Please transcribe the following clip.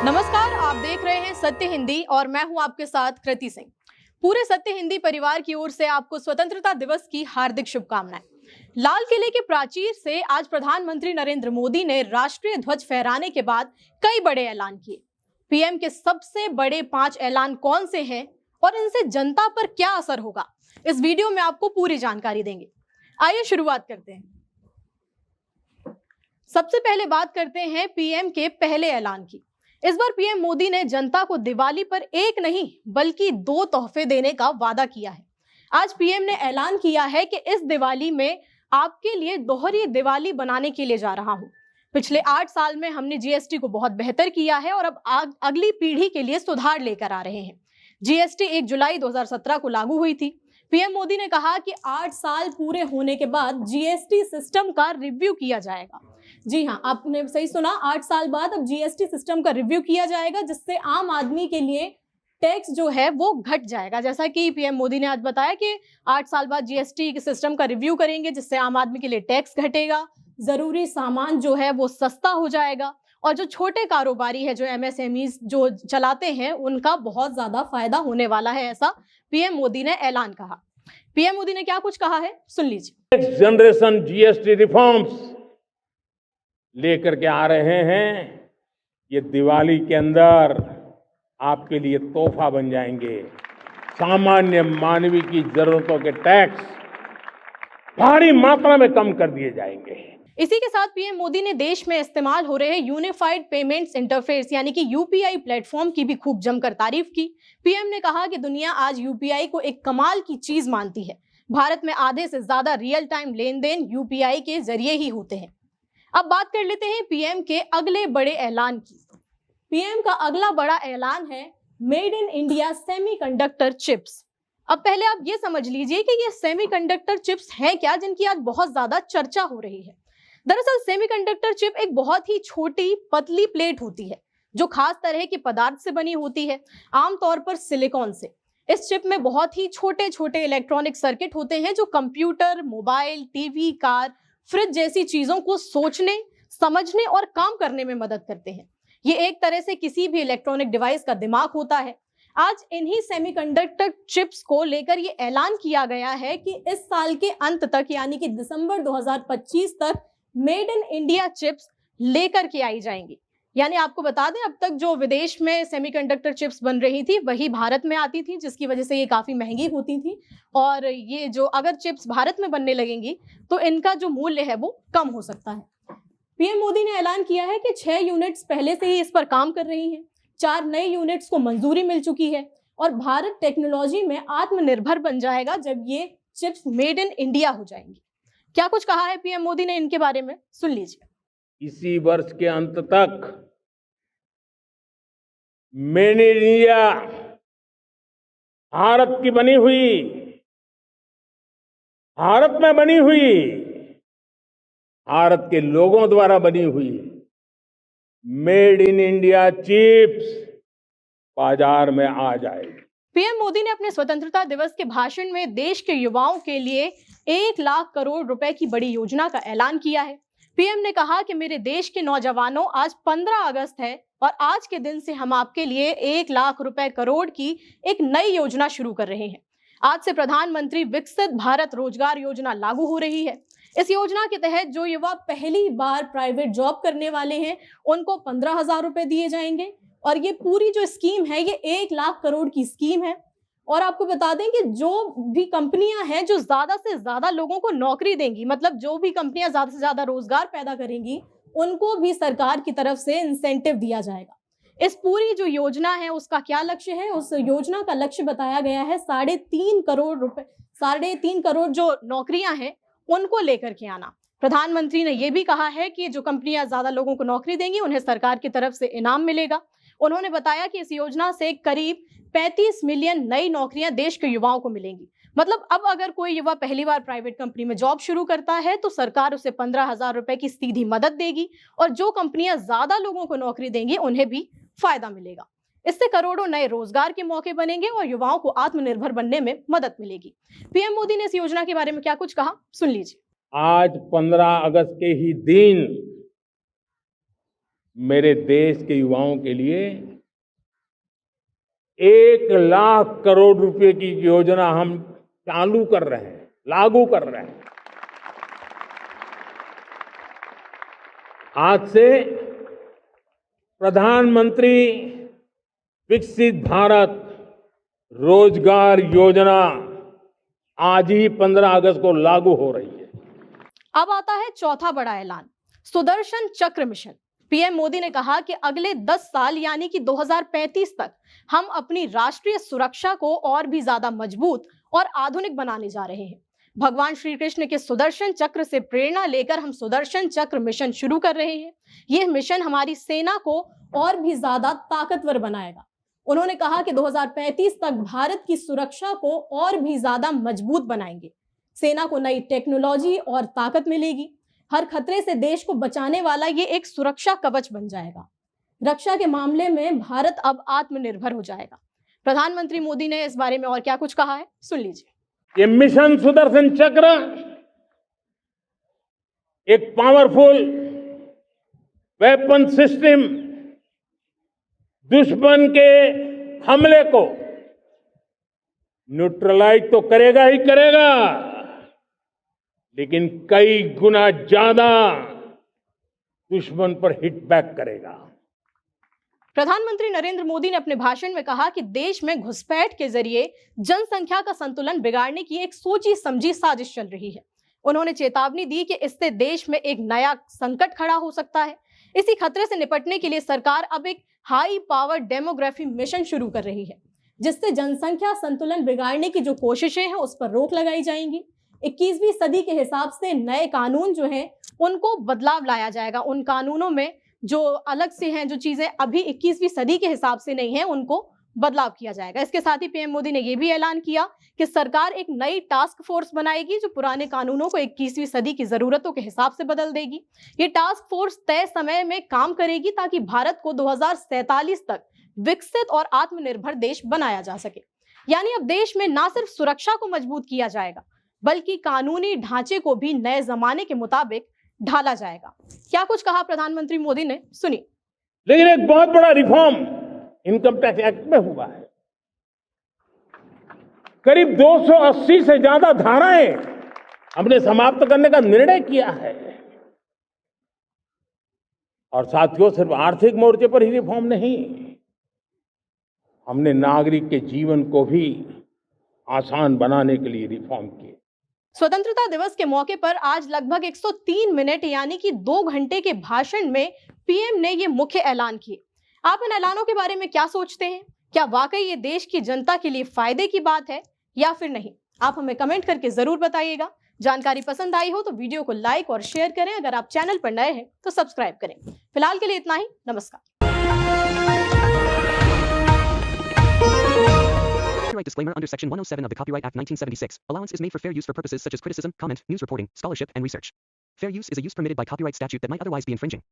नमस्कार, आप देख रहे हैं सत्य हिंदी और मैं हूं आपके साथ कृति सिंह। पूरे सत्य हिंदी परिवार की ओर से आपको स्वतंत्रता दिवस की हार्दिक शुभकामनाएं। लाल किले के प्राचीर से आज प्रधानमंत्री नरेंद्र मोदी ने राष्ट्रीय ध्वज फहराने के बाद कई बड़े ऐलान किए। पीएम के सबसे बड़े 5 ऐलान कौन से हैं और इनसे जनता पर क्या असर होगा, इस वीडियो में आपको पूरी जानकारी देंगे। आइए शुरुआत करते हैं। सबसे पहले बात करते हैं पीएम के पहले ऐलान की। इस बार पीएम मोदी ने जनता को दिवाली पर एक नहीं बल्कि 2 तोहफे देने का वादा किया है। आज पीएम ने ऐलान किया है कि इस दिवाली में आपके लिए दोहरी दिवाली बनाने के लिए जा रहा हूं। पिछले 8 साल में हमने जीएसटी को बहुत बेहतर किया है और अब अगली पीढ़ी के लिए सुधार लेकर आ रहे हैं। जीएसटी 1 जुलाई 2017 को लागू हुई थी। पीएम मोदी ने कहा कि 8 साल पूरे होने के बाद जीएसटी सिस्टम का रिव्यू किया जाएगा। जी हाँ, आपने सही सुना, 8 साल बाद अब जीएसटी सिस्टम का रिव्यू किया जाएगा, जिससे आम आदमी के लिए टैक्स जो है वो घट जाएगा। जैसा कि पीएम मोदी ने आज बताया कि 8 साल बाद जीएसटी सिस्टम का रिव्यू करेंगे, जिससे आम आदमी के लिए टैक्स घटेगा, जरूरी सामान जो है वो सस्ता हो जाएगा और जो छोटे कारोबारी है, जो एमएसएमई जो चलाते हैं, उनका बहुत ज्यादा फायदा होने वाला है, ऐसा पीएम मोदी ने ऐलान कहा। पीएम मोदी ने क्या कुछ कहा है, सुन लीजिए। नेक्स्ट जनरेशन जीएसटी रिफॉर्म्स लेकर के आ रहे हैं। ये दिवाली के अंदर आपके लिए तोहफा बन जाएंगे। सामान्य मानवीय की जरूरतों के टैक्स भारी मात्रा में कम कर दिए जाएंगे। इसी के साथ पीएम मोदी ने देश में इस्तेमाल हो रहे यूनिफाइड पेमेंट्स इंटरफेस यानी कि यूपीआई प्लेटफॉर्म की भी खूब जमकर तारीफ की। पीएम ने कहा कि दुनिया आज यूपीआई को एक कमाल की चीज मानती है। भारत में आधे से ज्यादा रियल टाइम लेन देन यूपीआई के जरिए ही होते हैं। अब बात कर लेते हैं पीएम के अगले बड़े ऐलान की। पीएम का अगला बड़ा ऐलान है made in India semiconductor chips. अब पहले आप ये समझ लीजिए कि ये सेमीकंडक्टर चिप्स हैं क्या, जिनकी आज बहुत ज्यादा चर्चा हो रही है। दरअसल सेमीकंडक्टर चिप एक बहुत ही छोटी पतली प्लेट होती है जो खास तरह के पदार्थ से बनी होती है, आमतौर पर सिलिकॉन से। इस चिप में बहुत ही छोटे छोटे इलेक्ट्रॉनिक सर्किट होते हैं जो computer, mobile, TV, car, fridge जैसी चीजों को सोचने, समझने और काम करने में मदद करते हैं। ये एक तरह से किसी भी इलेक्ट्रॉनिक डिवाइस का दिमाग होता है। आज इन्हीं सेमीकंडक्टर चिप्स को लेकर ये ऐलान किया गया है कि इस साल के अंत तक यानी कि दिसंबर 2025 तक मेड इन इंडिया चिप्स लेकर के आई जाएंगी। यानी आपको बता दें, अब तक जो विदेश में सेमीकंडक्टर चिप्स बन रही थी वही भारत में आती थी, जिसकी वजह से ये काफी महंगी होती थी। और ये जो अगर चिप्स भारत में बनने लगेंगी तो इनका जो मूल्य है वो कम हो सकता है। पीएम मोदी ने ऐलान किया है कि 6 यूनिट्स पहले से ही इस पर काम कर रही हैं, 4 नए यूनिट्स को मंजूरी मिल चुकी है और भारत टेक्नोलॉजी में आत्मनिर्भर बन जाएगा जब ये चिप्स मेड इन इंडिया हो जाएंगी। क्या कुछ कहा है पीएम मोदी ने इनके बारे में, सुन लीजिए। इसी वर्ष के अंत तक मेड इन इंडिया भारत की बनी हुई, भारत में बनी हुई, भारत के लोगों द्वारा बनी हुई मेड इन इंडिया चिप्स बाजार में आ जाएगी। पीएम मोदी ने अपने स्वतंत्रता दिवस के भाषण में देश के युवाओं के लिए 1 लाख करोड़ रुपए की बड़ी योजना का ऐलान किया है। पीएम ने कहा कि मेरे देश के नौजवानों, आज 15 अगस्त है और आज के दिन से हम आपके लिए 1 लाख रुपए करोड़ की एक नई योजना शुरू कर रहे हैं। आज से प्रधानमंत्री विकसित भारत रोजगार योजना लागू हो रही है। इस योजना के तहत जो युवा पहली बार प्राइवेट जॉब करने वाले हैं उनको 15,000 रुपए दिए जाएंगे और ये पूरी जो स्कीम है ये 1 लाख करोड़ की स्कीम है। और आपको बता दें कि जो भी कंपनियां हैं जो ज्यादा से ज्यादा लोगों को नौकरी देंगी, मतलब जो भी कंपनियां ज्यादा से ज्यादा रोजगार पैदा करेंगी, उनको भी सरकार की तरफ से इंसेंटिव दिया जाएगा। इस पूरी जो योजना है उसका क्या लक्ष्य है, उस योजना का लक्ष्य बताया गया है 3.5 करोड़ रुपए, 3.5 करोड़ जो नौकरियां हैं उनको लेकर के आना। प्रधानमंत्री ने यह भी कहा है कि जो कंपनियां ज्यादा लोगों को नौकरी देंगी उन्हें सरकार की तरफ से इनाम मिलेगा। उन्होंने बताया कि इस योजना से करीब 35 मिलियन नई नौकरियां देश के युवाओं को मिलेंगी। मतलब अब अगर कोई युवा पहली बार प्राइवेट कंपनी में जॉब शुरू करता है तो सरकार उसे 15,000 रुपए की सीधी मदद देगी और जो कंपनियां ज्यादा लोगों को नौकरी देंगी उन्हें भी फायदा मिलेगा। इससे करोड़ों नए रोजगार के मौके बनेंगे और युवाओं को आत्मनिर्भर बनने में मदद मिलेगी। पीएम मोदी ने इस योजना के बारे में क्या कुछ कहा, सुन लीजिए। आज 15 अगस्त के ही दिन मेरे देश के युवाओं के लिए 1,00,000 करोड़ रुपए की योजना हम चालू कर रहे हैं, लागू कर रहे हैं। आज से प्रधानमंत्री विकसित भारत रोजगार योजना आज ही 15 अगस्त को लागू हो रही है। अब आता है चौथा बड़ा ऐलान, सुदर्शन चक्र मिशन। पीएम मोदी ने कहा कि अगले 10 साल यानी कि 2035 तक हम अपनी राष्ट्रीय सुरक्षा को और भी ज्यादा मजबूत और आधुनिक बनाने जा रहे हैं। भगवान श्री कृष्ण के सुदर्शन चक्र से प्रेरणा लेकर हम सुदर्शन चक्र मिशन शुरू कर रहे हैं। यह मिशन हमारी सेना को और भी ज्यादा ताकतवर बनाएगा। उन्होंने कहा कि 2035 तक भारत की सुरक्षा को और भी ज्यादा मजबूत बनाएंगे। सेना को नई टेक्नोलॉजी और ताकत मिलेगी। हर खतरे से देश को बचाने वाला ये एक सुरक्षा कवच बन जाएगा। रक्षा के मामले में भारत अब आत्मनिर्भर हो जाएगा। प्रधानमंत्री मोदी ने इस बारे में और क्या कुछ कहा है, सुन लीजिए। ये मिशन सुदर्शन चक्र एक पावरफुल वेपन सिस्टम दुश्मन के हमले को न्यूट्रलाइज तो करेगा ही करेगा, लेकिन कई गुना ज्यादा दुश्मन पर हिट बैक करेगा। प्रधानमंत्री नरेंद्र मोदी ने अपने भाषण में कहा कि देश में घुसपैठ के जरिए जनसंख्या का संतुलन बिगाड़ने की एक सोची समझी साजिश चल रही है। उन्होंने चेतावनी दी कि इससे देश में एक नया संकट खड़ा हो सकता है। इसी खतरे से निपटने के लिए सरकार अब एक हाई पावर डेमोग्राफी मिशन शुरू कर रही है, जिससे जनसंख्या संतुलन बिगाड़ने की जो कोशिशें हैं उस पर रोक लगाई जाएंगी। 21वीं सदी के हिसाब से नए कानून जो हैं उनको बदलाव लाया जाएगा। उन कानूनों में जो अलग से हैं, जो चीजें अभी 21वीं सदी के हिसाब से नहीं है, उनको बदलाव किया जाएगा। इसके साथ ही पीएम मोदी ने यह भी ऐलान किया कि सरकार एक नई टास्क फोर्स बनाएगी जो पुराने कानूनों को 21वीं सदी की जरूरतों के हिसाब से बदल देगी। ये टास्क फोर्स तय समय में काम करेगी ताकि भारत को 2047 तक विकसित और आत्मनिर्भर देश बनाया जा सके। यानी अब देश में न सिर्फ सुरक्षा को मजबूत किया जाएगा, बल्कि कानूनी ढांचे को भी नए जमाने के मुताबिक ढाला जाएगा। क्या कुछ कहा प्रधानमंत्री मोदी ने, सुनिए। लेकिन एक बहुत बड़ा रिफॉर्म इनकम टैक्स एक्ट में हुआ है। करीब 280 से ज्यादा धाराएं हमने समाप्त करने का निर्णय किया है। और साथियों, सिर्फ आर्थिक मोर्चे पर ही रिफॉर्म नहीं, हमने नागरिक के जीवन को भी आसान बनाने के लिए रिफॉर्म किए। स्वतंत्रता दिवस के मौके पर आज लगभग 103 मिनट यानी कि 2 घंटे के भाषण में पीएम ने ये मुख्य ऐलान किए। आप इन ऐलानों के बारे में क्या सोचते हैं? क्या वाकई ये देश की जनता के लिए फायदे की बात है या फिर नहीं? आप हमें कमेंट करके जरूर बताइएगा। जानकारी पसंद आई हो तो वीडियो को लाइक और शेयर करें। अगर आप चैनल पर नए हैं तो सब्सक्राइब करें। फिलहाल के लिए इतना ही, नमस्कार। Copyright disclaimer under Section 107 of the Copyright Act 1976. Allowance is made for fair use for purposes such as criticism, comment, news reporting, scholarship, and research. Fair use is a use permitted by copyright statute that might otherwise be infringing.